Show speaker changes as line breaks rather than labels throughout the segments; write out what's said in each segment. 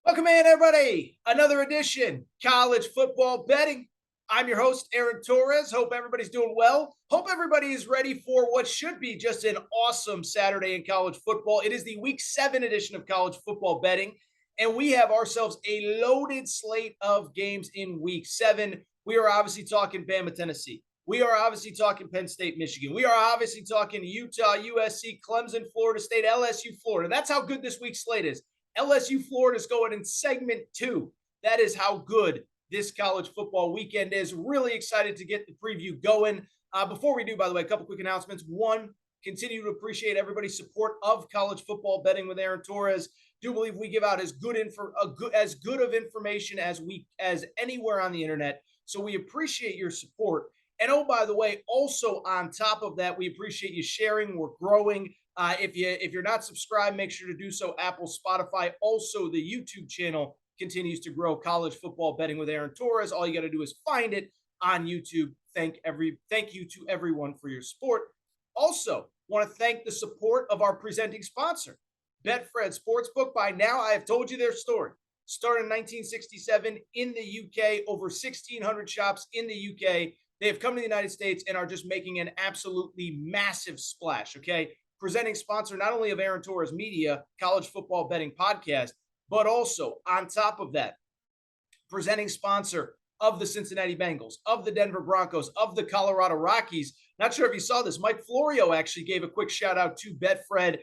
Welcome in, everybody. Another edition, college football betting. I'm your host, Aaron Torres. Hope everybody's doing well. Hope everybody is ready for what should be just an awesome Saturday in college football. It is the Week 7 edition of college football betting, and we have ourselves a loaded slate of games in Week 7. We are obviously talking Bama-Tennessee. We are obviously talking Penn State-Michigan. We are obviously talking Utah, USC, Clemson, Florida State, LSU, Florida. That's how good this week's slate is. LSU Florida is going in segment 2. That is how good this college football weekend is. Really excited to get the preview going. Before we do, by the way, a couple quick announcements. One, continue to appreciate everybody's support of college football betting with Aaron Torres. Do believe we give out as good of information as anywhere on the internet. So we appreciate your support. And oh, by the way, also on top of that, we appreciate you sharing. We're growing. If you're not subscribed, make sure to do so. Apple, Spotify, also the YouTube channel continues to grow. College football betting with Aaron Torres. All you got to do is find it on YouTube. Thank you to everyone for your support. Also, want to thank the support of our presenting sponsor, Betfred Sportsbook. By now, I have told you their story. Started in 1967 in the UK, over 1,600 shops in the UK. They have come to the United States and are just making an absolutely massive splash, okay? Presenting sponsor not only of Aaron Torres Media, college football betting podcast, but also on top of that, presenting sponsor of the Cincinnati Bengals, of the Denver Broncos, of the Colorado Rockies. Not sure if you saw this. Mike Florio actually gave a quick shout out to Betfred.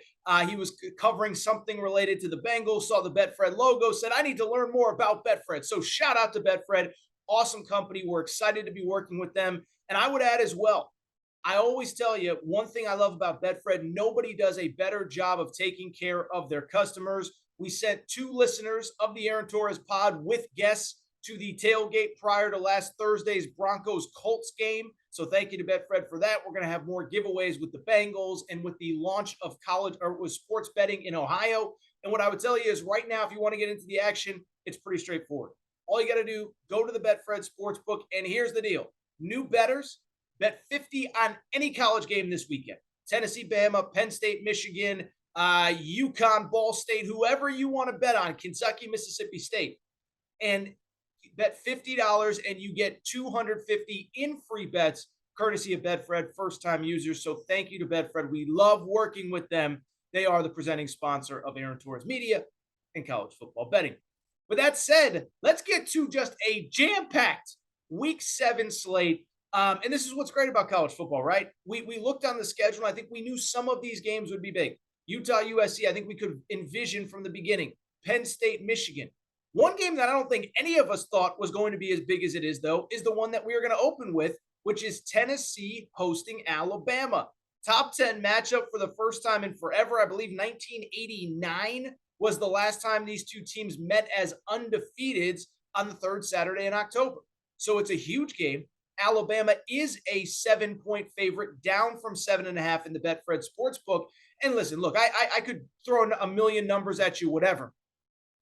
He was covering something related to the Bengals, saw the Betfred logo, said, I need to learn more about Betfred. So shout out to Betfred. Awesome company. We're excited to be working with them. And I would add as well, I always tell you, one thing I love about Betfred, nobody does a better job of taking care of their customers. We sent 2 listeners of the Aaron Torres pod with guests to the tailgate prior to last Thursday's Broncos-Colts game. So thank you to Betfred for that. We're going to have more giveaways with the Bengals and with the launch of with sports betting in Ohio. And what I would tell you is right now, if you want to get into the action, it's pretty straightforward. All you got to do, go to the Betfred Sportsbook, and here's the deal. New bettors, bet 50 on any college game this weekend. Tennessee, Bama, Penn State, Michigan, UConn, Ball State, whoever you want to bet on, Kentucky, Mississippi State. And bet $50 and you get $250 in free bets, courtesy of Betfred, first-time users. So thank you to Betfred. We love working with them. They are the presenting sponsor of Aaron Torres Media and college football betting. With that said, let's get to just a jam-packed Week 7 slate. And this is what's great about college football, right? We looked on the schedule. I think we knew some of these games would be big. Utah, USC, I think we could envision from the beginning. Penn State, Michigan. One game that I don't think any of us thought was going to be as big as it is, though, is the one that we are going to open with, which is Tennessee hosting Alabama. Top 10 matchup for the first time in forever. I believe 1989 was the last time these two teams met as undefeateds on the 3rd Saturday in October. So it's a huge game. Alabama is a 7-point favorite, down from 7.5 in the Betfred Sportsbook. And listen, look, I could throw a million numbers at you, whatever.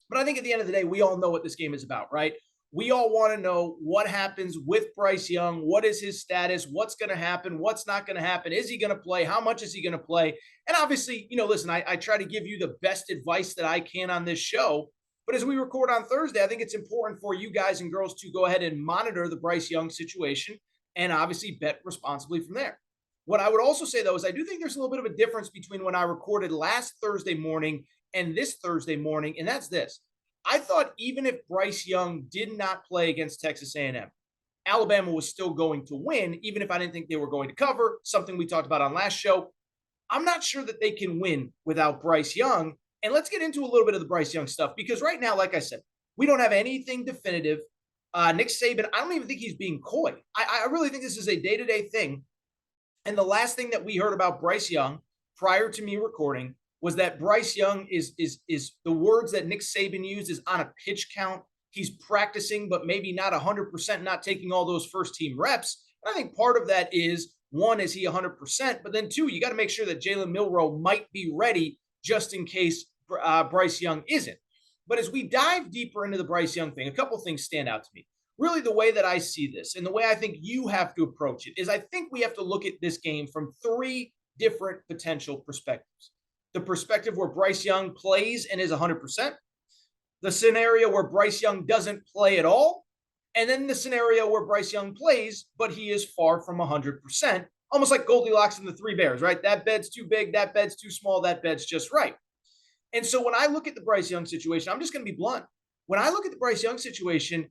But I think at the end of the day, we all know what this game is about, right? We all want to know what happens with Bryce Young. What is his status? What's going to happen? What's not going to happen? Is he going to play? How much is he going to play? And obviously, listen, I try to give you the best advice that I can on this show. But as we record on Thursday, I think it's important for you guys and girls to go ahead and monitor the Bryce Young situation and obviously bet responsibly from there. What I would also say, though, is I do think there's a little bit of a difference between when I recorded last Thursday morning and this Thursday morning, and that's this. I thought even if Bryce Young did not play against Texas A&M, Alabama was still going to win, even if I didn't think they were going to cover, something we talked about on last show. I'm not sure that they can win without Bryce Young. And let's get into a little bit of the Bryce Young stuff, because right now, like I said, we don't have anything definitive. Nick Saban, I don't even think he's being coy. I really think this is a day-to-day thing. And the last thing that we heard about Bryce Young prior to me recording was that Bryce Young is the words that Nick Saban used is on a pitch count. He's practicing, but maybe not 100%, not taking all those first-team reps. And I think part of that is, one, is he 100%? But then, two, you got to make sure that Jalen Milroe might be ready just in case Bryce Young isn't. But as we dive deeper into the Bryce Young thing, a couple things stand out to me. Really, the way that I see this and the way I think you have to approach it is I think we have to look at this game from 3 different potential perspectives. The perspective where Bryce Young plays and is 100%, the scenario where Bryce Young doesn't play at all, and then the scenario where Bryce Young plays, but he is far from 100%, almost like Goldilocks and the Three Bears, right? That bed's too big, that bed's too small, that bed's just right. And so when I look at the Bryce Young situation, I'm just going to be blunt. When I look at the Bryce Young situation,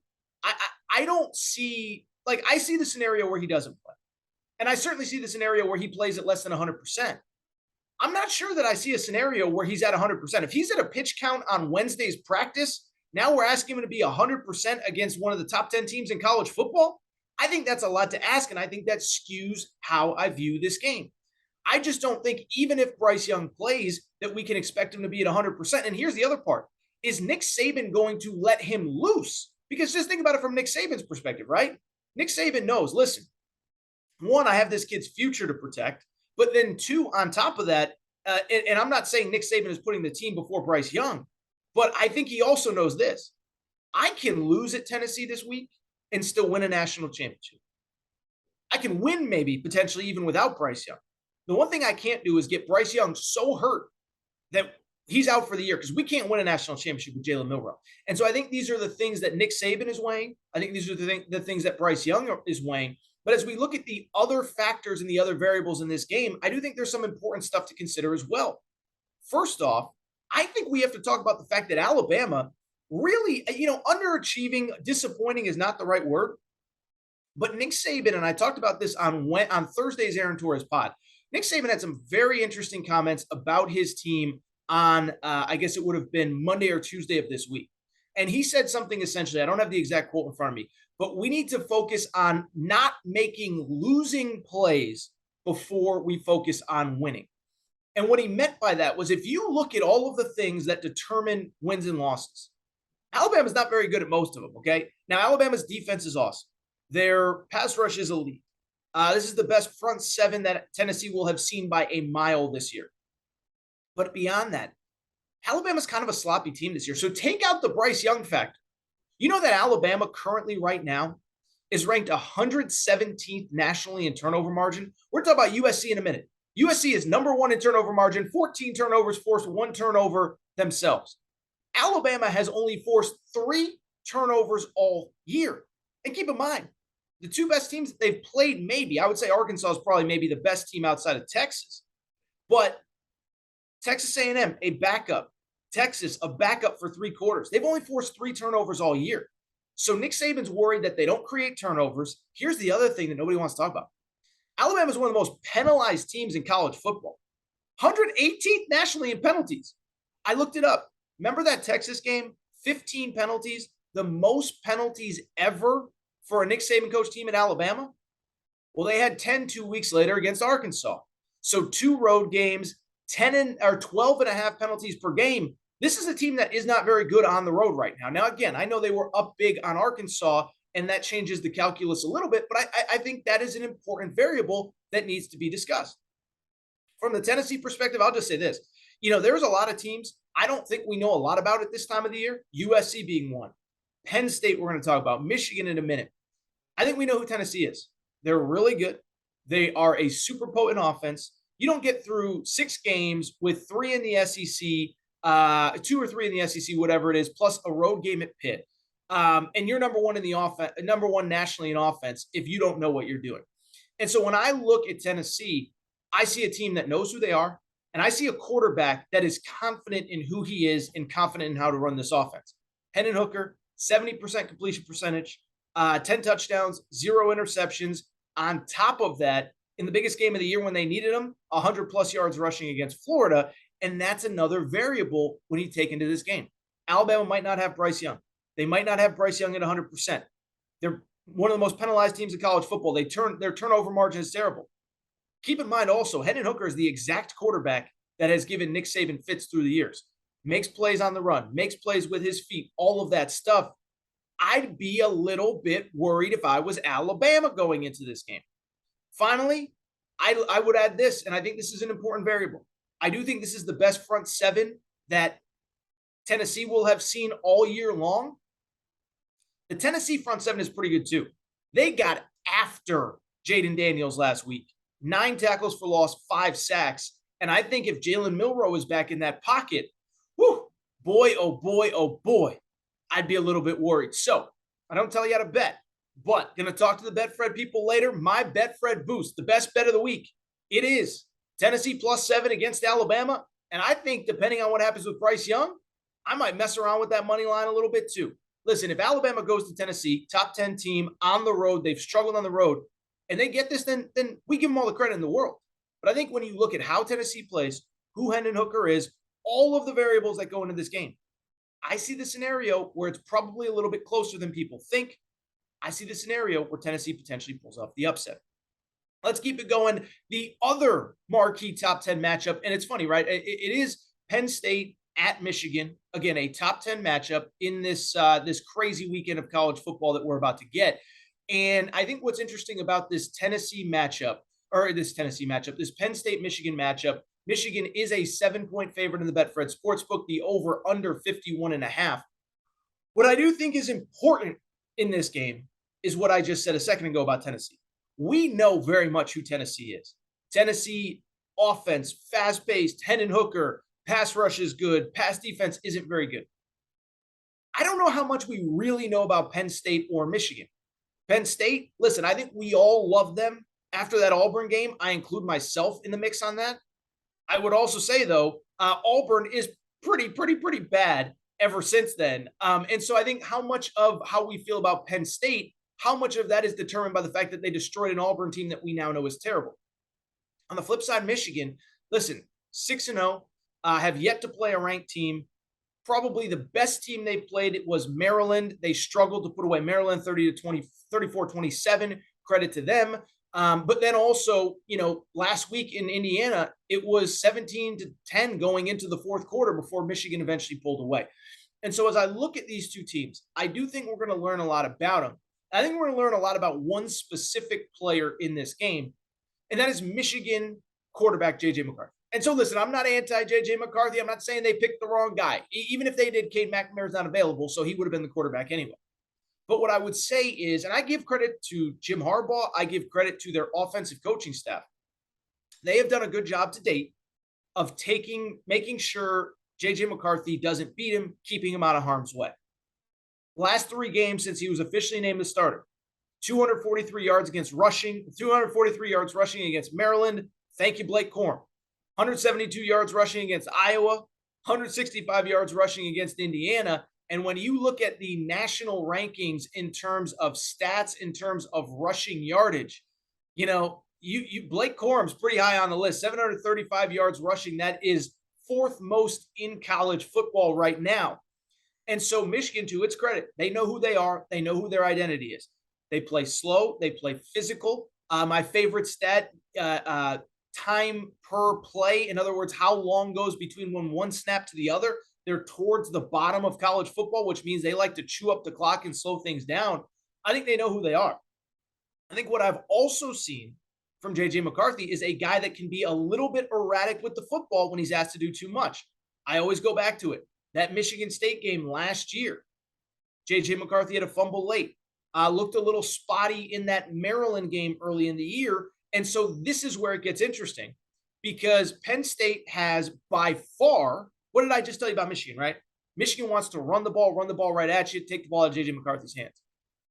I don't see, like, I see the scenario where he doesn't play. And I certainly see the scenario where he plays at less than 100%. I'm not sure that I see a scenario where he's at 100%. If he's at a pitch count on Wednesday's practice, now we're asking him to be 100% against one of the top 10 teams in college football. I think that's a lot to ask, and I think that skews how I view this game. I just don't think, even if Bryce Young plays, that we can expect him to be at 100%. And here's the other part. Is Nick Saban going to let him loose? Because just think about it from Nick Saban's perspective, right? Nick Saban knows, listen, one, I have this kid's future to protect. But then two, on top of that, and I'm not saying Nick Saban is putting the team before Bryce Young, but I think he also knows this. I can lose at Tennessee this week and still win a national championship. I can win maybe potentially even without Bryce Young. The one thing I can't do is get Bryce Young so hurt that he's out for the year, because we can't win a national championship with Jalen Milroe. And so I think these are the things that Nick Saban is weighing. I think these are the things that Bryce Young is weighing. But as we look at the other factors and the other variables in this game, I do think there's some important stuff to consider as well. First off, I think we have to talk about the fact that Alabama really, underachieving, disappointing is not the right word. But Nick Saban, and I talked about this on Thursday's Aaron Torres pod, Nick Saban had some very interesting comments about his team on, I guess it would have been Monday or Tuesday of this week. And he said something essentially, I don't have the exact quote in front of me, but we need to focus on not making losing plays before we focus on winning. And what he meant by that was, if you look at all of the things that determine wins and losses, Alabama's not very good at most of them, okay? Now, Alabama's defense is awesome. Their pass rush is elite. This is the best front seven that Tennessee will have seen by a mile this year. But beyond that, Alabama's kind of a sloppy team this year. So take out the Bryce Young factor. You know that Alabama currently right now is ranked 117th nationally in turnover margin. We're talking about USC in a minute. USC is number one in turnover margin, 14 turnovers, forced one turnover themselves. Alabama has only forced 3 turnovers all year. And keep in mind, the two best teams that they've played, maybe, I would say Arkansas is probably maybe the best team outside of Texas. But Texas A&M, a backup. Texas, a backup for 3 quarters. They've only forced 3 turnovers all year. So Nick Saban's worried that they don't create turnovers. Here's the other thing that nobody wants to talk about. Alabama is one of the most penalized teams in college football. 118th nationally in penalties. I looked it up. Remember that Texas game? 15 penalties. The most penalties ever for a Nick Saban coach team in Alabama? Well, they had 10 2 weeks later against Arkansas. So 2 road games, 12 and a half penalties per game. This is a team that is not very good on the road right now. Now, again, I know they were up big on Arkansas, and that changes the calculus a little bit, but I think that is an important variable that needs to be discussed. From the Tennessee perspective, I'll just say this. There's a lot of teams I don't think we know a lot about at this time of the year, USC being one. Penn State, we're going to talk about. Michigan in a minute. I think we know who Tennessee is. They're really good. They are a super potent offense. You don't get through 6 games with 3 in the SEC, 2 or 3 in the SEC, whatever it is, plus a road game at Pitt. And you're number one in the offense, number one nationally in offense, if you don't know what you're doing. And so when I look at Tennessee, I see a team that knows who they are, and I see a quarterback that is confident in who he is and confident in how to run this offense. Hendon Hooker, 70% completion percentage, 10 touchdowns, 0 interceptions. On top of that, in the biggest game of the year when they needed him, 100-plus yards rushing against Florida. And that's another variable when you take into this game. Alabama might not have Bryce Young. They might not have Bryce Young at 100%. They're one of the most penalized teams in college football. Their turnover margin is terrible. Keep in mind also, Hendon Hooker is the exact quarterback that has given Nick Saban fits through the years. Makes plays on the run, makes plays with his feet, all of that stuff. I'd be a little bit worried if I was Alabama going into this game. Finally, I would add this, and I think this is an important variable. I do think this is the best front seven that Tennessee will have seen all year long. The Tennessee front seven is pretty good too. They got after Jaden Daniels last week. 9 tackles for loss, 5 sacks. And I think if Jalen Milroe is back in that pocket, boy, oh boy, I'd be a little bit worried. So I don't tell you how to bet, but going to talk to the Betfred people later. My Betfred boost, the best bet of the week. It is Tennessee +7 against Alabama. And I think depending on what happens with Bryce Young, I might mess around with that money line a little bit too. Listen, if Alabama goes to Tennessee, top 10 team on the road, they've struggled on the road, and they get this, then we give them all the credit in the world. But I think when you look at how Tennessee plays, who Hendon Hooker is, all of the variables that go into this game, I see the scenario where it's probably a little bit closer than people think. I see the scenario where Tennessee potentially pulls off the upset. Let's keep it going. The other marquee top 10 matchup, and it's funny, right? It is Penn State at Michigan. Again, a top 10 matchup in this crazy weekend of college football that we're about to get. And I think what's interesting about this Penn State-Michigan matchup, Michigan is a 7-point favorite in the Betfred Sportsbook, the over under 51.5. What I do think is important in this game is what I just said a second ago about Tennessee. We know very much who Tennessee is. Tennessee offense, fast-paced, Hendon Hooker, pass rush is good, pass defense isn't very good. I don't know how much we really know about Penn State or Michigan. Penn State, listen, I think we all love them after that Auburn game. I include myself in the mix on that. I would also say, though, Auburn is pretty bad ever since then. And so I think how much of how we feel about Penn State, how much of that is determined by the fact that they destroyed an Auburn team that we now know is terrible. On the flip side, Michigan, listen, 6-0, have yet to play a ranked team. Probably the best team they played was Maryland. They struggled to put away Maryland 34-27. Credit to them. But then also, last week in Indiana, it was 17-10 going into the fourth quarter before Michigan eventually pulled away. And so as I look at these two teams, I do think we're going to learn a lot about them. I think we're going to learn a lot about one specific player in this game, and that is Michigan quarterback J.J. McCarthy. And so listen, I'm not anti-J.J. McCarthy. I'm not saying they picked the wrong guy. Even if they did, Cade McNamara's not available, so he would have been the quarterback anyway. But what I would say is, and I give credit to Jim Harbaugh, I give credit to their offensive coaching staff. They have done a good job to date of making sure J.J. McCarthy doesn't beat him, keeping him out of harm's way. Last 3 games since he was officially named the starter, 243 yards rushing against Maryland. Thank you, Blake Corum. 172 yards rushing against Iowa, 165 yards rushing against Indiana. And when you look at the national rankings in terms of stats, in terms of rushing yardage, Blake Corum's pretty high on the list. 735 yards rushing. That is 4th most in college football right now. And so Michigan, to its credit, they know who they are. They know who their identity is. They play slow. They play physical. My favorite stat, time per play. In other words, how long goes between one snap to the other. They're towards the bottom of college football, which means they like to chew up the clock and slow things down. I think they know who they are. I think what I've also seen from J.J. McCarthy is a guy that can be a little bit erratic with the football when he's asked to do too much. I always go back to it. That Michigan State game last year, J.J. McCarthy had a fumble late. Looked a little spotty in that Maryland game early in the year. And so this is where it gets interesting, because Penn State has by far, what did I just tell you about Michigan, right? Michigan wants to run the ball right at you, take the ball out of J.J. McCarthy's hands.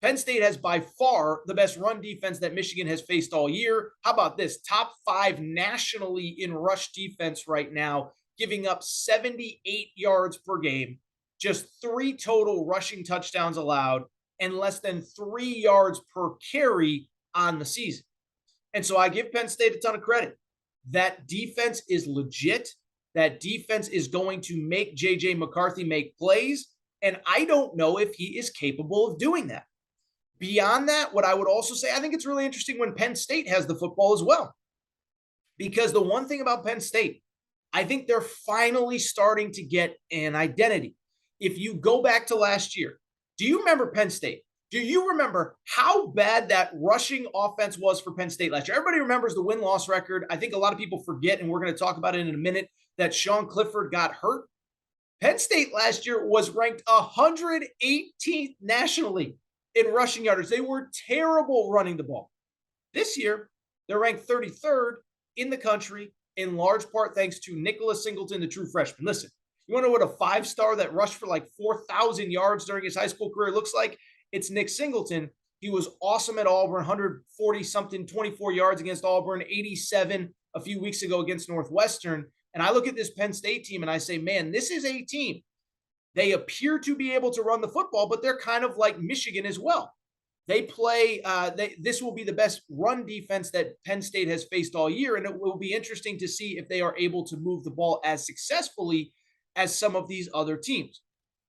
Penn State has by far the best run defense that Michigan has faced all year. How about this? Top 5 nationally in rush defense right now, giving up 78 yards per game, just 3 total rushing touchdowns allowed, and less than 3 yards per carry on the season. And so I give Penn State a ton of credit. That defense is legit. That defense is going to make J.J. McCarthy make plays, and I don't know if he is capable of doing that. Beyond that, what I would also say, I think it's really interesting when Penn State has the football as well. Because the one thing about Penn State, I think they're finally starting to get an identity. If you go back to last year, do you remember Penn State? Do you remember how bad that rushing offense was for Penn State last year? Everybody remembers the win-loss record. I think a lot of people forget, and we're going to talk about it in a minute, that Sean Clifford got hurt. Penn State last year was ranked 118th nationally in rushing yardage. They were terrible running the ball. This year, they're ranked 33rd in the country, in large part thanks to Nicholas Singleton, the true freshman. Listen, You want to know what a five-star that rushed for like 4,000 yards during his high school career looks like? It's Nick Singleton. He was awesome at Auburn, 140 something, 24 yards against Auburn, 87 a few weeks ago against Northwestern. And I look at this Penn State team and I say, man, this is a team. They appear to be able to run the football, but they're kind of like Michigan as well. They play, this will be the best run defense that Penn State has faced all year. And it will be interesting to see if they are able to move the ball as successfully as some of these other teams.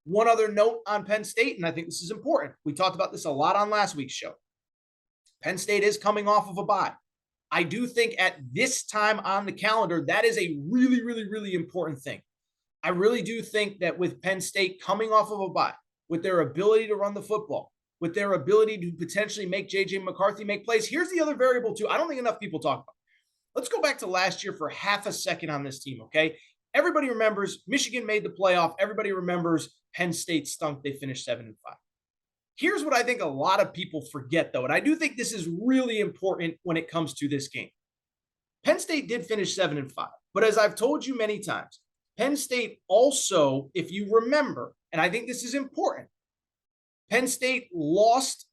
One other note on Penn State, and I think this is important. We talked about this a lot on last week's show. Penn State is coming off of a bye. I do think at this time on the calendar, that is a really, really, really important thing. I really do think that with Penn State coming off of a bye, with their ability to run the football, with their ability to potentially make J.J. McCarthy make plays, here's the other variable too. I don't think enough people talk about. Let's go back to last year for half a second on this team, okay? Everybody remembers Michigan made the playoff. Everybody remembers Penn State stunk. They finished 7-5. Here's what I think a lot of people forget, though, and I do think this is really important when it comes to this game. Penn State did finish 7-5, but as I've told you many times, Penn State also, if you remember, and I think this is important, Penn State lost.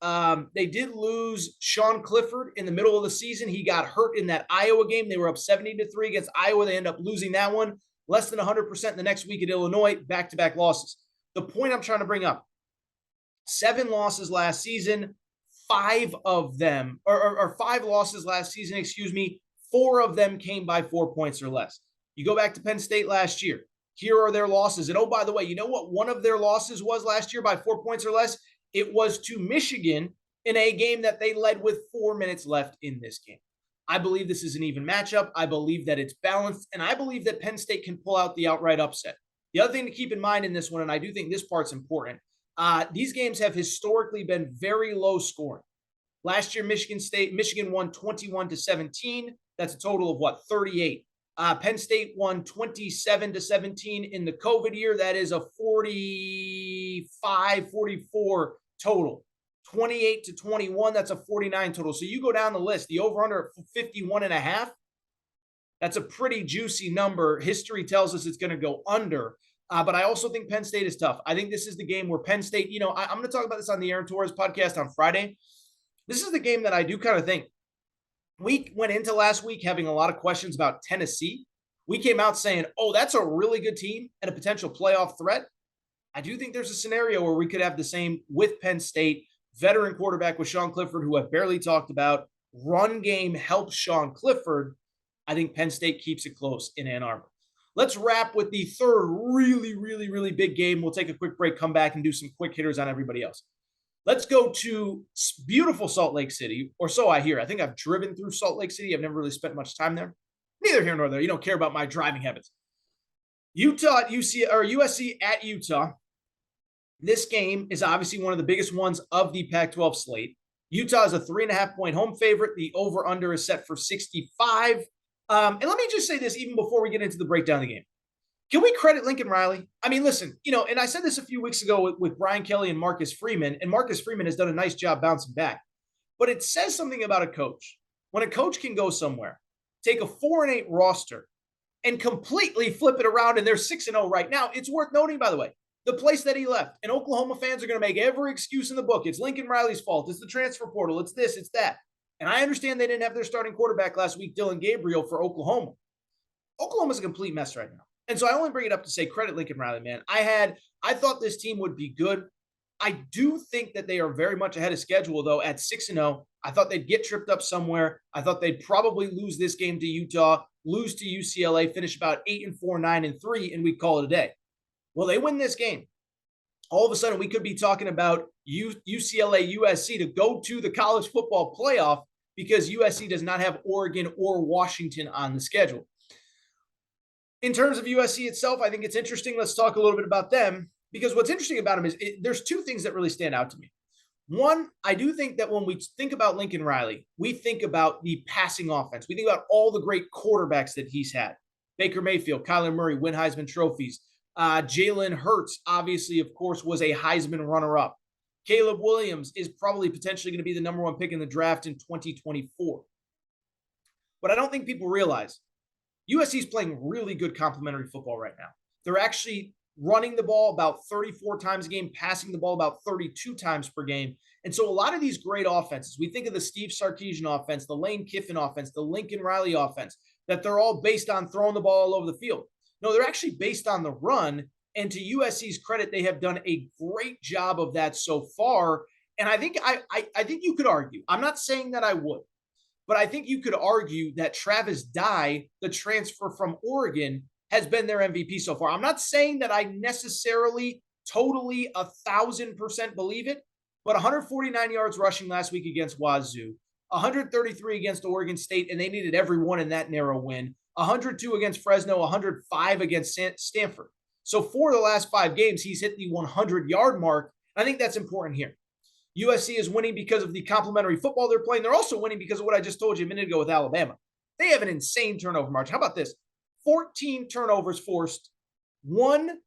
They did lose Sean Clifford in the middle of the season. He got hurt in that Iowa game. They were up 70-3 against Iowa. They end up losing that one. Less than 100% the next week at Illinois, back-to-back losses. The point I'm trying to bring up, 7 losses last season, 5 of them, or 5 losses last season, 4 of them came by 4 points or less. You go back to Penn State last year. Here are their losses. And oh, by the way, you know what one of their losses was last year by 4 points or less? It was to Michigan in a game that they led with 4 minutes left in this game. I believe this is an even matchup. I believe that it's balanced, and I believe that Penn State can pull out the outright upset. The other thing to keep in mind in this one, and I do think this part's important, these games have historically been very low scoring. Last year, Michigan won 21-17. That's a total of what, 38. Penn State won 27-17 in the COVID year. That is a 45-44 total. 28-21, that's a 49 total. So you go down the list, the over-under at 51.5, that's a pretty juicy number. History tells us it's going to go under. But I also think Penn State is tough. I think this is the game where Penn State, I'm going to talk about this on the Aaron Torres podcast on Friday. This is the game that I do kind of think. We went into last week having a lot of questions about Tennessee. We came out saying, oh, that's a really good team and a potential playoff threat. I do think there's a scenario where we could have the same with Penn State. Veteran quarterback with Sean Clifford, who I've barely talked about. Run game helps Sean Clifford. I think Penn State keeps it close in Ann Arbor. Let's wrap with the third really, really, really big game. We'll take a quick break, come back, and do some quick hitters on everybody else. Let's go to beautiful Salt Lake City, or so I hear. I think I've driven through Salt Lake City. I've never really spent much time there. Neither here nor there. You don't care about my driving habits. Utah at USC at Utah. This game is obviously one of the biggest ones of the Pac-12 slate. Utah is a 3.5-point home favorite. The over-under is set for 65. And let me just say this even before we get into the breakdown of the game. Can we credit Lincoln Riley? I mean, listen, and I said this a few weeks ago with Brian Kelly and Marcus Freeman, and Marcus Freeman has done a nice job bouncing back. But it says something about a coach. When a coach can go somewhere, take a 4-8 roster, and completely flip it around, and they're 6-0 right now, it's worth noting, by the way, the place that he left. And Oklahoma fans are going to make every excuse in the book. It's Lincoln Riley's fault. It's the transfer portal. It's this, it's that. And I understand they didn't have their starting quarterback last week, Dylan Gabriel, for Oklahoma. Oklahoma's a complete mess right now. And so I only bring it up to say credit Lincoln Riley, man. I thought this team would be good. I do think that they are very much ahead of schedule, though, at 6-0. I thought they'd get tripped up somewhere. I thought they'd probably lose this game to Utah, lose to UCLA, finish about 8-4, 9-3, and we'd call it a day. Well, they win this game. All of a sudden, we could be talking about UCLA, USC to go to the college football playoff because USC does not have Oregon or Washington on the schedule. In terms of USC itself, I think it's interesting. Let's talk a little bit about them because what's interesting about them is there's 2 things that really stand out to me. One, I do think that when we think about Lincoln Riley, we think about the passing offense. We think about all the great quarterbacks that he's had. Baker Mayfield, Kyler Murray, win Heisman trophies. Jalen Hurts, obviously, of course, was a Heisman runner-up. Caleb Williams is probably potentially going to be the number 1 pick in the draft in 2024. But I don't think people realize USC is playing really good complementary football right now. They're actually running the ball about 34 times a game, passing the ball about 32 times per game. And so a lot of these great offenses, we think of the Steve Sarkisian offense, the Lane Kiffin offense, the Lincoln Riley offense, that they're all based on throwing the ball all over the field. No, they're actually based on the run. And to USC's credit, they have done a great job of that so far. And I think I think you could argue, I'm not saying that I would, but I think you could argue that Travis Dye, the transfer from Oregon, has been their MVP so far. I'm not saying that I necessarily totally 1,000% believe it, but 149 yards rushing last week against Wazoo, 133 against Oregon State, and they needed every one in that narrow win, 102 against Fresno, 105 against Stanford. So for the last 5 games, he's hit the 100-yard mark. I think that's important here. USC is winning because of the complementary football they're playing. They're also winning because of what I just told you a minute ago with Alabama. They have an insane turnover margin. How about this? 14 turnovers forced, 1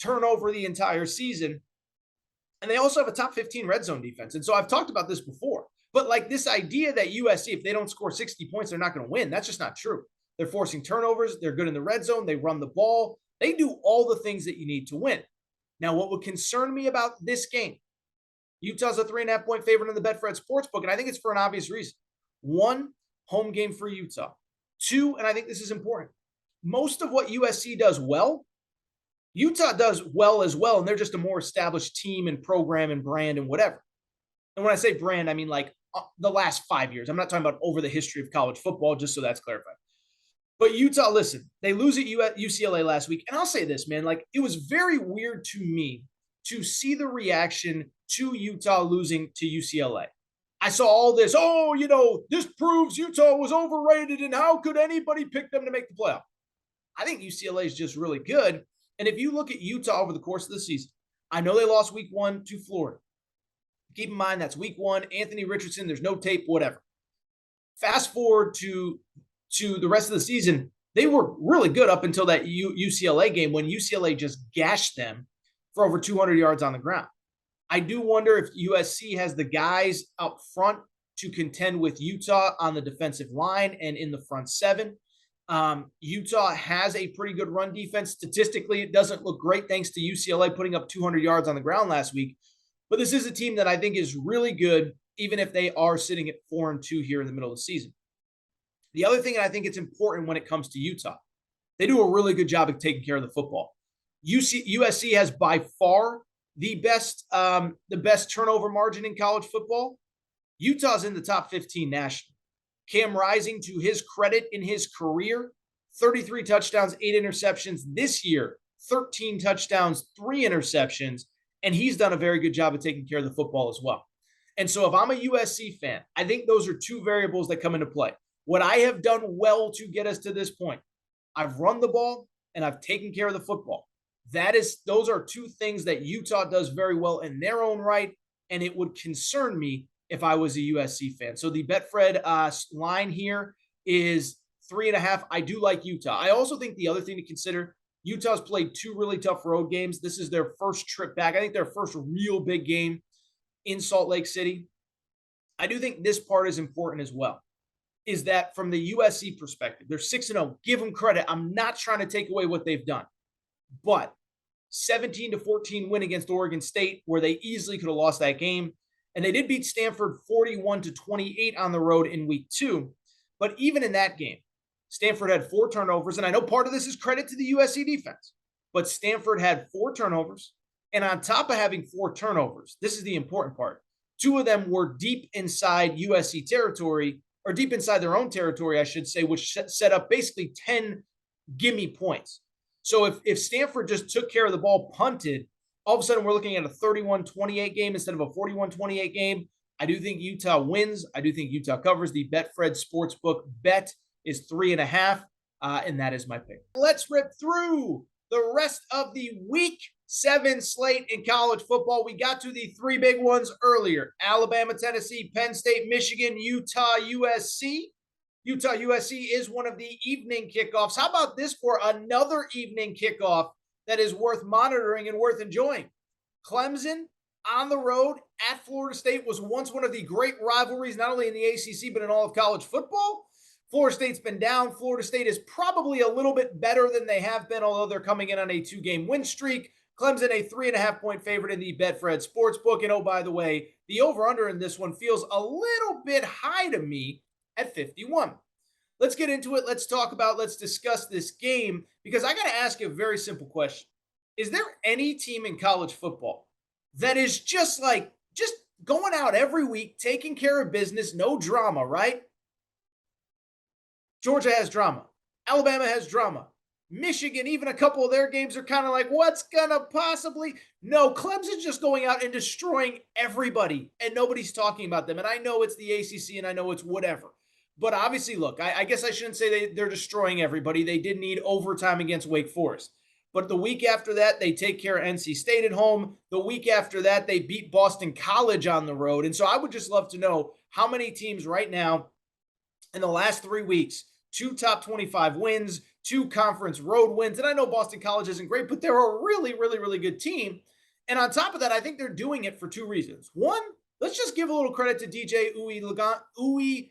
turnover the entire season. And they also have a top 15 red zone defense. And so I've talked about this before, but like this idea that USC, if they don't score 60 points, they're not going to win. That's just not true. They're forcing turnovers. They're good in the red zone. They run the ball. They do all the things that you need to win. Now, what would concern me about this game, Utah's a 3.5-point favorite in the Betfred Sports book, and I think it's for an obvious reason. 1, home game for Utah. 2, and I think this is important, most of what USC does well, Utah does well as well, and they're just a more established team and program and brand and whatever. And when I say brand, I mean like the last 5 years. I'm not talking about over the history of college football, just so that's clarified. But Utah, listen, they lose at UCLA last week. And I'll say this, man, like it was very weird to me to see the reaction to Utah losing to UCLA. I saw all this, this proves Utah was overrated and how could anybody pick them to make the playoff? I think UCLA is just really good. And if you look at Utah over the course of the season, I know they lost week 1 to Florida. Keep in mind, that's week 1. Anthony Richardson, there's no tape, whatever. Fast forward to the rest of the season, they were really good up until that UCLA game when UCLA just gashed them for over 200 yards on the ground. I do wonder if USC has the guys up front to contend with Utah on the defensive line and in the front 7. Utah has a pretty good run defense. Statistically, it doesn't look great thanks to UCLA putting up 200 yards on the ground last week. But this is a team that I think is really good, even if they are sitting at 4-2 here in the middle of the season. The other thing, and I think it's important when it comes to Utah, they do a really good job of taking care of the football. USC has by far the best turnover margin in college football. Utah's in the top 15 nationally. Cam Rising, to his credit in his career, 33 touchdowns, 8 interceptions. This year, 13 touchdowns, 3 interceptions, and he's done a very good job of taking care of the football as well. And so if I'm a USC fan, I think those are 2 variables that come into play. What I have done well to get us to this point, I've run the ball and I've taken care of the football. Those are 2 things that Utah does very well in their own right, and it would concern me if I was a USC fan. So the Betfred line here is 3.5. I do like Utah. I also think the other thing to consider, Utah's played 2 really tough road games. This is their first trip back. I think their first real big game in Salt Lake City. I do think this part is important as well, is that from the USC perspective, they're 6-0. Give them credit. I'm not trying to take away what they've done. But 17-14 win against Oregon State, where they easily could have lost that game. And they did beat Stanford 41-28 on the road in week 2. But even in that game, Stanford had 4 turnovers. And I know part of this is credit to the USC defense, but Stanford had 4 turnovers. And on top of having 4 turnovers, this is the important part. 2 of them were deep inside USC territory, or deep inside their own territory, I should say, which set up basically 10 gimme points. So if Stanford just took care of the ball, punted, all of a sudden we're looking at a 31-28 game instead of a 41-28 game. I do think Utah wins. I do think Utah covers. The Betfred Sportsbook bet is 3.5, and that is my pick. Let's rip through the rest of the week 7 slate in college football. We got to the 3 big ones earlier. Alabama-Tennessee, Penn State-Michigan, Utah-USC. Utah-USC is one of the evening kickoffs. How about this for another evening kickoff that is worth monitoring and worth enjoying? Clemson on the road at Florida State was once one of the great rivalries, not only in the ACC, but in all of college football. Florida State's been down. Florida State is probably a little bit better than they have been, although they're coming in on a 2-game win streak. Clemson, a 3.5-point favorite in the Betfred Sports book. And oh, by the way, the over-under in this one feels a little bit high to me at 51. Let's get into it. Let's discuss this game because I got to ask you a very simple question. Is there any team in college football that is just going out every week, taking care of business, no drama, right? Georgia has drama. Alabama has drama. Michigan, even a couple of their games are kind of like, what's gonna possibly? No, Clemson's just going out and destroying everybody, and nobody's talking about them. And I know it's the ACC, and I know it's whatever. But obviously, look, I guess I shouldn't say they're destroying everybody. They did need overtime against Wake Forest. But the week after that, they take care of NC State at home. The week after that, they beat Boston College on the road. And so I would just love to know how many teams right now in the last 3 weeks, 2 top 25 wins, 2 conference road wins. And I know Boston College isn't great, but they're a really, really, really good team. And on top of that, I think they're doing it for 2 reasons. One, let's just give a little credit to DJ Uiagalelei,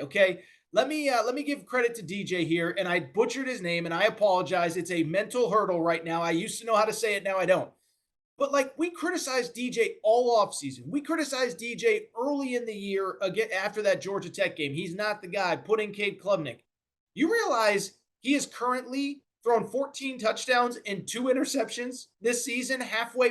okay? Let me give credit to DJ here, and I butchered his name, and I apologize. It's a mental hurdle right now. I used to know how to say it, now I don't. But we criticized DJ all offseason. We criticized DJ early in the year again after that Georgia Tech game. He's not the guy. Put in Cade Klubnik. You realize he is currently thrown 14 touchdowns and 2 interceptions this season,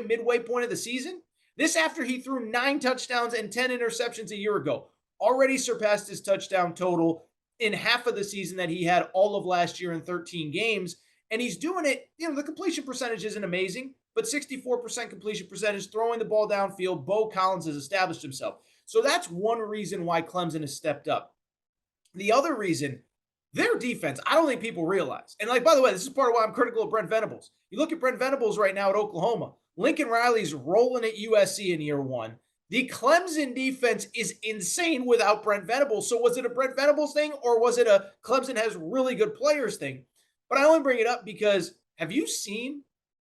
midway point of the season. This after he threw 9 touchdowns and 10 interceptions a year ago. Already surpassed his touchdown total in half of the season that he had all of last year in 13 games. And he's doing it, the completion percentage isn't amazing, but 64% completion percentage, throwing the ball downfield. Bo Collins has established himself. So that's one reason why Clemson has stepped up. The other reason, their defense, I don't think people realize. And by the way, this is part of why I'm critical of Brent Venables. You look at Brent Venables right now at Oklahoma. Lincoln Riley's rolling at USC in year 1. The Clemson defense is insane without Brent Venables. So was it a Brent Venables thing or was it a Clemson has really good players thing? But I only bring it up because have you seen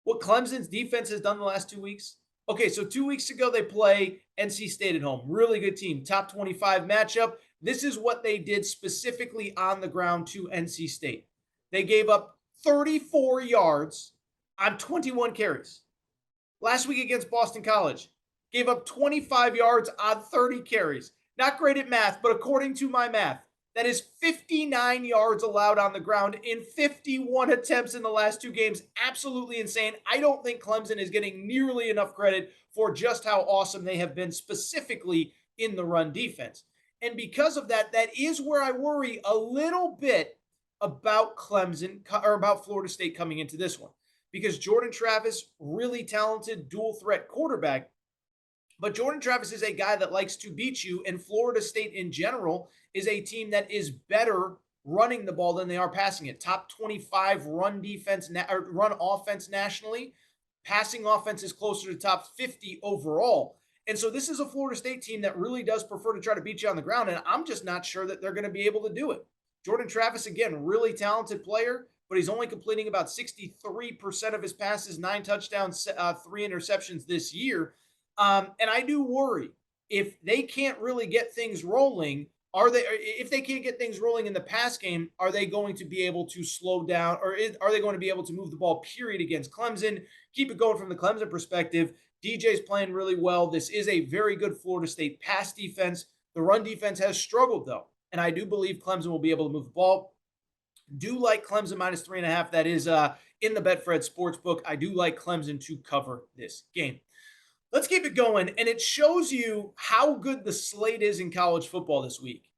what Clemson's defense has done the last 2 weeks? Okay, so 2 weeks ago they play NC State at home. Really good team, top 25 matchup. This is what they did specifically on the ground to NC State. They gave up 34 yards on 21 carries. Last week against Boston College, gave up 25 yards on 30 carries. Not great at math, but according to my math, that is 59 yards allowed on the ground in 51 attempts in the last 2 games. Absolutely insane. I don't think Clemson is getting nearly enough credit for just how awesome they have been specifically in the run defense. And because of that, that is where I worry a little bit about Clemson or about Florida State coming into this one. Because Jordan Travis, really talented dual threat quarterback, but Jordan Travis is a guy that likes to beat you, and Florida State in general is a team that is better running the ball than they are passing it. Top 25 run offense nationally. Passing offense is closer to top 50 overall. And so this is a Florida State team that really does prefer to try to beat you on the ground, and I'm just not sure that they're going to be able to do it. Jordan Travis, again, really talented player, but he's only completing about 63% of his passes, 9 touchdowns, 3 interceptions this year. And I do worry if they can't really get things rolling. If they can't get things rolling in the pass game, are they going to be able to slow down, or are they going to be able to move the ball, period, against Clemson? Keep it going from the Clemson perspective. DJ's playing really well. This is a very good Florida State pass defense. The run defense has struggled, though, and I do believe Clemson will be able to move the ball. Do like Clemson minus 3.5. That is in the Betfred Sports book. I do like Clemson to cover this game. Let's keep it going, and it shows you how good the slate is in college football this week.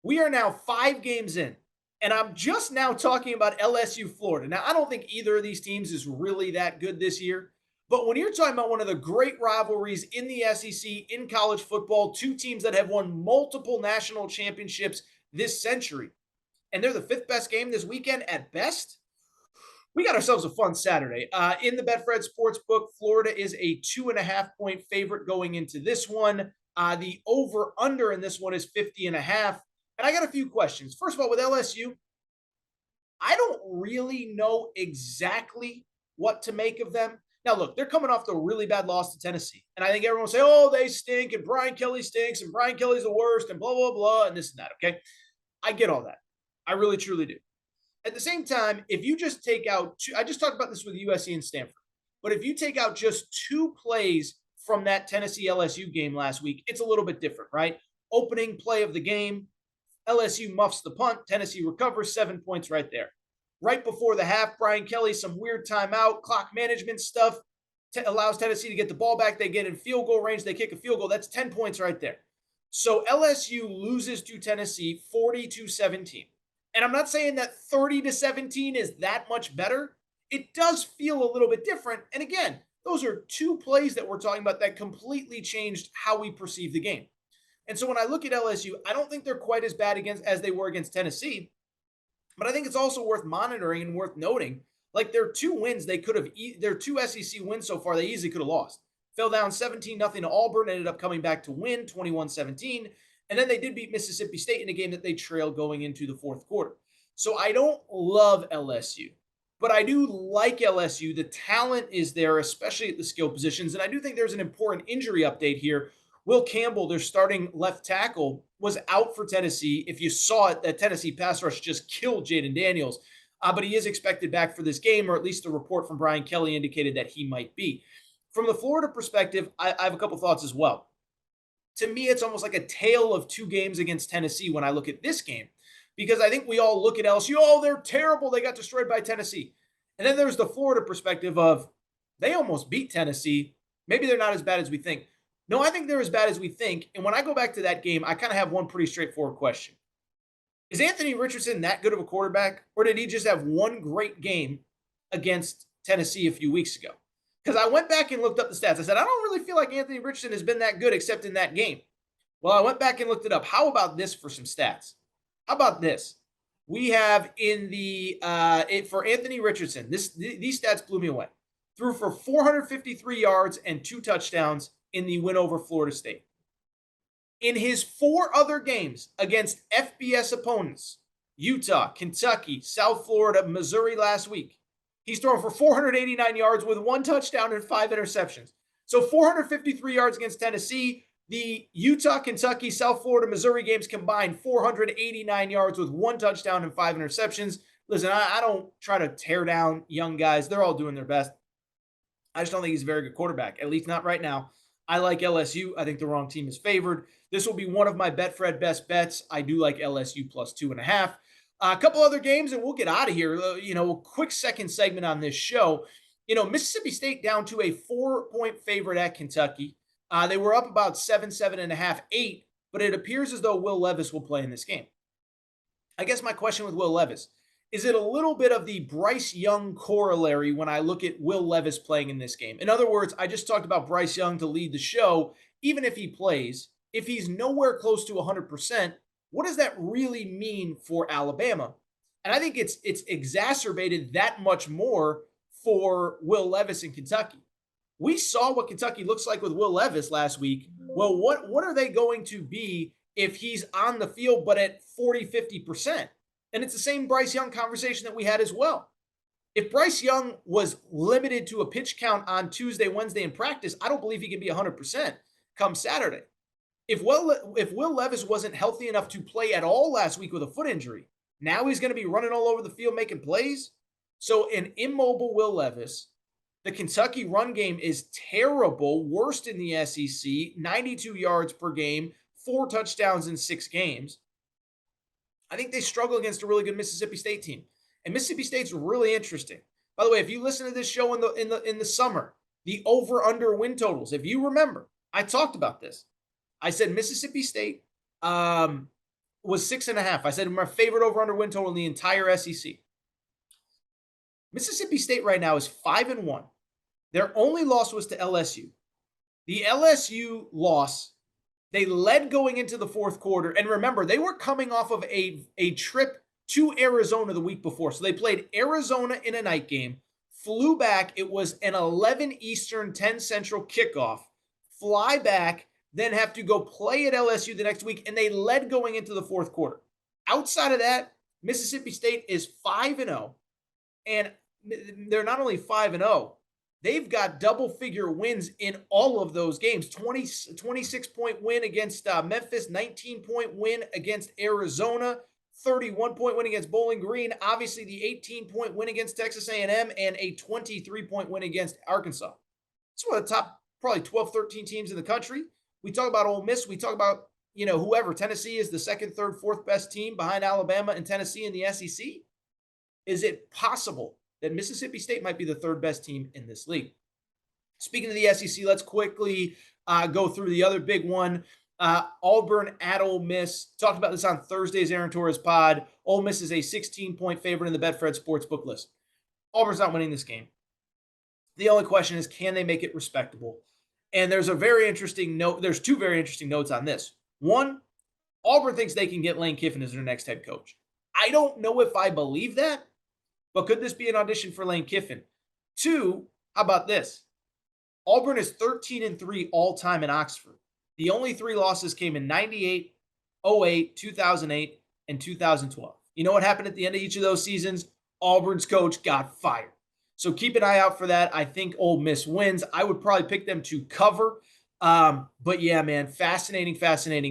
We are now 5 games in, and I'm just now talking about LSU Florida. Now, I don't think either of these teams is really that good this year, but when you're talking about one of the great rivalries in the SEC in college football, 2 teams that have won multiple national championships this century, and they're the 5th best game this weekend at best, we got ourselves a fun Saturday. In the Betfred Sports book, Florida is a 2.5-point favorite going into this one. The over-under in this one is 50.5. And I got a few questions. First of all, with LSU, I don't really know exactly what to make of them. Now, look, they're coming off the really bad loss to Tennessee. And I think everyone will say, oh, they stink, and Brian Kelly stinks, and Brian Kelly's the worst, and blah, blah, blah, and this and that. Okay. I get all that. I really, truly do. At the same time, if you just take out I just talked about this with USC and Stanford, but if you take out just 2 plays from that Tennessee LSU game last week, it's a little bit different, right? Opening play of the game, LSU muffs the punt, Tennessee recovers 7 points right there. Right before the half, Brian Kelly, some weird timeout, clock management stuff, allows Tennessee to get the ball back. They get in field goal range. They kick a field goal. That's 10 points right there. So LSU loses to Tennessee 40-17. And I'm not saying that 30-17 is that much better. It does feel a little bit different. And again, those are 2 plays that we're talking about that completely changed how we perceive the game. And so when I look at LSU, I don't think they're quite as bad as they were against Tennessee. But I think it's also worth monitoring and worth noting. Like their 2 wins, their 2 SEC wins so far, they easily could have lost. Fell down 17-0 to Auburn, ended up coming back to win 21-17. And then they did beat Mississippi State in a game that they trailed going into the 4th quarter. So I don't love LSU, but I do like LSU. The talent is there, especially at the skill positions. And I do think there's an important injury update here. Will Campbell, their starting left tackle, was out for Tennessee. If you saw it, that Tennessee pass rush just killed Jaden Daniels. But he is expected back for this game, or at least a report from Brian Kelly indicated that he might be. From the Florida perspective, I have a couple thoughts as well. To me, it's almost like a tale of 2 games against Tennessee when I look at this game, because I think we all look at LSU, oh, they're terrible. They got destroyed by Tennessee. And then there's the Florida perspective of they almost beat Tennessee. Maybe they're not as bad as we think. No, I think they're as bad as we think. And when I go back to that game, I kind of have one pretty straightforward question. Is Anthony Richardson that good of a quarterback, or did he just have one great game against Tennessee a few weeks ago? Because I went back and looked up the stats. I said, I don't really feel like Anthony Richardson has been that good except in that game. Well, I went back and looked it up. How about this for some stats? How about this? We have in the for Anthony Richardson, these stats blew me away. Threw for 453 yards and 2 touchdowns in the win over Florida State. In his 4 other games against FBS opponents, Utah, Kentucky, South Florida, Missouri last week, he's thrown for 489 yards with 1 touchdown and 5 interceptions. So 453 yards against Tennessee. The Utah, Kentucky, South Florida, Missouri games combined 489 yards with 1 touchdown and 5 interceptions. Listen, I don't try to tear down young guys. They're all doing their best. I just don't think he's a very good quarterback, at least not right now. I like LSU. I think the wrong team is favored. This will be one of my Betfred best bets. I do like LSU plus 2.5. A couple other games, and we'll get out of here. A quick second segment on this show. Mississippi State down to a 4-point favorite at Kentucky. They were up about 7.5, 8, but it appears as though Will Levis will play in this game. I guess my question with Will Levis, is it a little bit of the Bryce Young corollary when I look at Will Levis playing in this game? In other words, I just talked about Bryce Young to lead the show. Even if he plays, if he's nowhere close to 100%, what does that really mean for Alabama? And I think it's exacerbated that much more for Will Levis in Kentucky. We saw what Kentucky looks like with Will Levis last week. Well, what are they going to be if he's on the field but at 40, 50%? And it's the same Bryce Young conversation that we had as well. If Bryce Young was limited to a pitch count on Tuesday, Wednesday in practice, I don't believe he can be 100% come Saturday. If Will Levis wasn't healthy enough to play at all last week with a foot injury, now he's going to be running all over the field making plays. So an immobile Will Levis, the Kentucky run game is terrible, worst in the SEC, 92 yards per game, 4 touchdowns in 6 games. I think they struggle against a really good Mississippi State team. And Mississippi State's really interesting. By the way, if you listen to this show in the summer, the over-under win totals, if you remember, I talked about this. I said Mississippi State was 6.5. I said my favorite over-under win total in the entire SEC. Mississippi State right now is 5-1. Their only loss was to LSU. The LSU loss, they led going into the 4th quarter. And remember, they were coming off of a trip to Arizona the week before. So they played Arizona in a night game, flew back. It was an 11 Eastern, 10 Central kickoff, fly back, then have to go play at LSU the next week. And they led going into the 4th quarter. Outside of that, Mississippi State is 5-0. And they're not only 5-0, they've got double-figure wins in all of those games. 26-point win against Memphis, 19-point win against Arizona, 31-point win against Bowling Green, obviously the 18-point win against Texas A&M, and a 23-point win against Arkansas. It's one of the top probably 12, 13 teams in the country. We talk about Ole Miss. We talk about, whoever. Tennessee is the second, third, fourth best team behind Alabama and Tennessee in the SEC. Is it possible that Mississippi State might be the third best team in this league? Speaking of the SEC, let's quickly go through the other big one. Auburn at Ole Miss. Talked about this on Thursday's Aaron Torres pod. Ole Miss is a 16-point favorite in the Betfred Sports book list. Auburn's not winning this game. The only question is, can they make it respectable? And there's a very interesting note. There's two very interesting notes on this. One, Auburn thinks they can get Lane Kiffin as their next head coach. I don't know if I believe that, but could this be an audition for Lane Kiffin? Two, how about this? Auburn is 13-3 all-time in Oxford. The only three losses came in 98, 08, 2008, and 2012. You know what happened at the end of each of those seasons? Auburn's coach got fired. So keep an eye out for that. I think Ole Miss wins. I would probably pick them to cover. But yeah, man, fascinating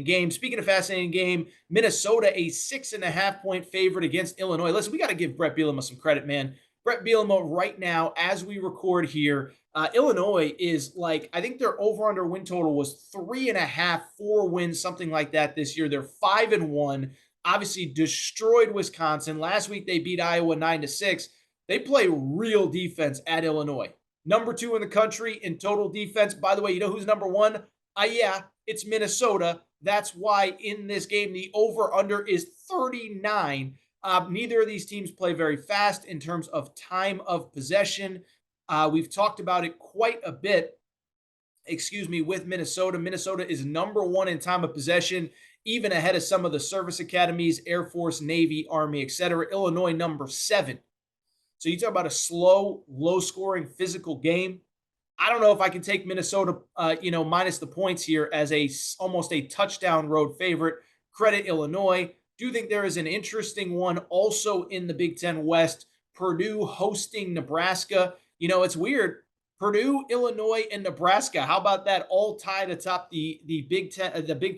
game. Speaking of fascinating game, Minnesota, a 6.5-point favorite against Illinois. Listen, we got to give Brett Bielema some credit, man. Brett Bielema right now, as we record here, Illinois is I think their over-under win total was 3.5, 4 wins, something like that this year. They're 5-1, obviously destroyed Wisconsin. Last week, they beat Iowa 9-6. They play real defense at Illinois. Number 2 in the country in total defense. By the way, you know who's number 1? Yeah, it's Minnesota. That's why in this game, the over-under is 39. Neither of these teams play very fast in terms of time of possession. We've talked about it quite a bit, with Minnesota. Minnesota is number 1 in time of possession, even ahead of some of the service academies, Air Force, Navy, Army, etc. Illinois, number 7. So you talk about a slow, low-scoring, physical game. I don't know if I can take Minnesota, minus the points here as almost a touchdown road favorite. Credit Illinois. Do think there is an interesting one also in the Big Ten West. Purdue hosting Nebraska. It's weird. Purdue, Illinois, and Nebraska. How about that? All tied atop the Big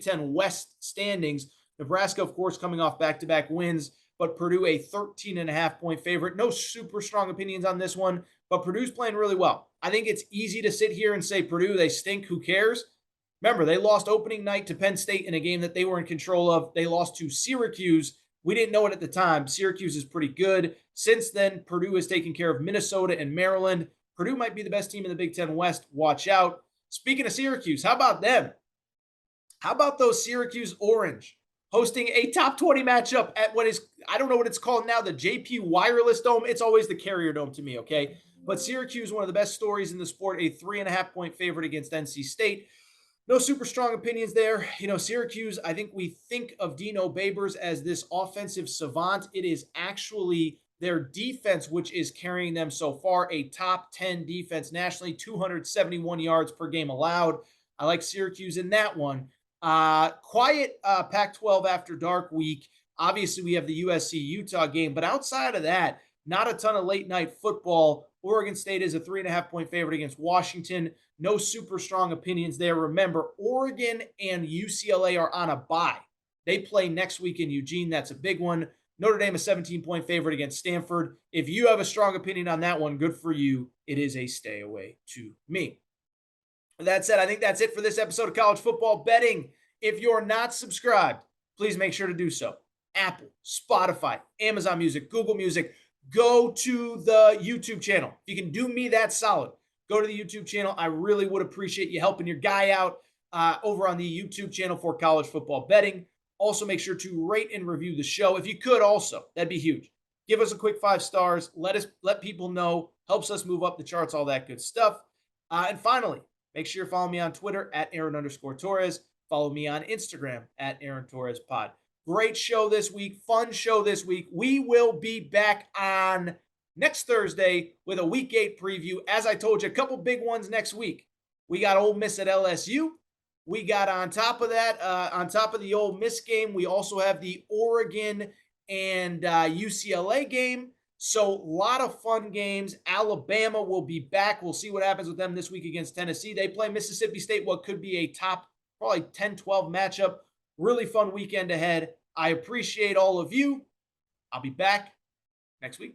Ten West standings. Nebraska, of course, coming off back-to-back wins. But Purdue a 13.5-point favorite. No super strong opinions on this one, but Purdue's playing really well. I think it's easy to sit here and say Purdue, they stink, who cares? Remember, they lost opening night to Penn State in a game that they were in control of. They lost to Syracuse. We didn't know it at the time. Syracuse is pretty good. Since then, Purdue has taken care of Minnesota and Maryland. Purdue might be the best team in the Big Ten West. Watch out. Speaking of Syracuse, how about them? How about those Syracuse Orange? Hosting a top 20 matchup at I don't know what it's called now, the JP Wireless Dome. It's always the Carrier Dome to me, okay? But Syracuse, one of the best stories in the sport, a 3.5-point favorite against NC State. No super strong opinions there. Syracuse, I think we think of Dino Babers as this offensive savant. It is actually their defense which is carrying them so far. A top 10 defense nationally, 271 yards per game allowed. I like Syracuse in that one. Quiet Pac-12 after dark week. Obviously, we have the USC-Utah game, but outside of that, not a ton of late night football. Oregon State is a 3.5-point favorite against Washington. No super strong opinions there. Remember, Oregon and UCLA are on a bye. They play next week in Eugene. That's a big one. Notre Dame, a 17-point favorite against Stanford. If you have a strong opinion on that one, good for you. It is a stay away to me. That said, I think that's it for this episode of College Football Betting. If you're not subscribed, please make sure to do so. Apple, Spotify, Amazon Music, Google Music. Go to the YouTube channel. If you can do me that solid, go to the YouTube channel. I really would appreciate you helping your guy out over on the YouTube channel for College Football Betting. Also, make sure to rate and review the show. If you could also, that'd be huge. Give us a quick 5 stars. Let people know. Helps us move up the charts, all that good stuff. And finally, make sure you're following me on Twitter at Aaron_Torres. Follow me on Instagram at Aaron Torres Pod. Great show this week. Fun show this week. We will be back on next Thursday with a Week 8 preview. As I told you, a couple big ones next week. We got Ole Miss at LSU. We got on top of that, on top of the Ole Miss game, we also have the Oregon and UCLA game. So, a lot of fun games. Alabama will be back. We'll see what happens with them this week against Tennessee. They play Mississippi State, what could be a top probably 10-12 matchup. Really fun weekend ahead. I appreciate all of you. I'll be back next week.